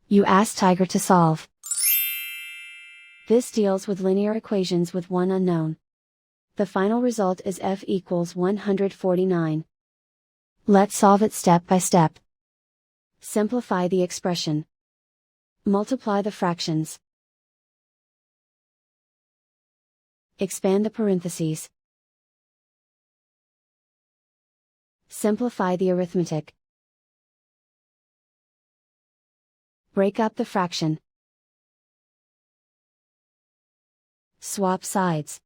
You ask Tiger to solve. This deals with linear equations with one unknown. The final result is f equals 149. Let's solve it step by step. Simplify the expression. Multiply the fractions. Expand the parentheses. Simplify the arithmetic. Break up the fraction. Swap sides.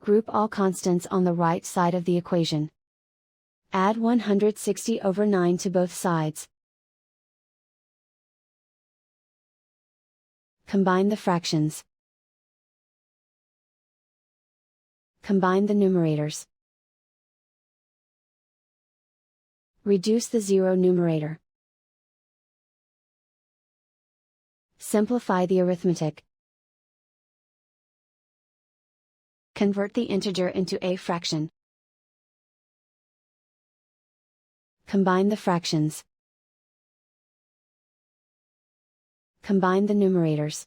Group all constants on the right side of the equation. Add 160/9 to both sides. Combine the fractions. Combine the numerators. Reduce the zero numerator. Simplify the arithmetic. Convert the integer into a fraction. Combine the fractions. Combine the numerators.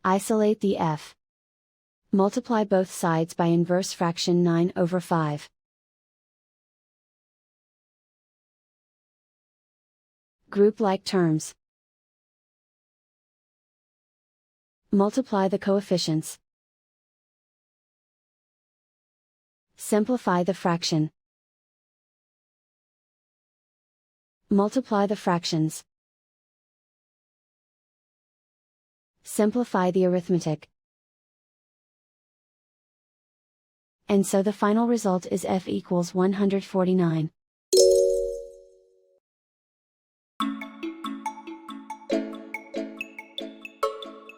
Isolate the f. Multiply both sides by inverse fraction 9/5. Group like terms. Multiply the coefficients. Simplify the fraction. Multiply the fractions. Simplify the arithmetic. And so the final result is f equals 149.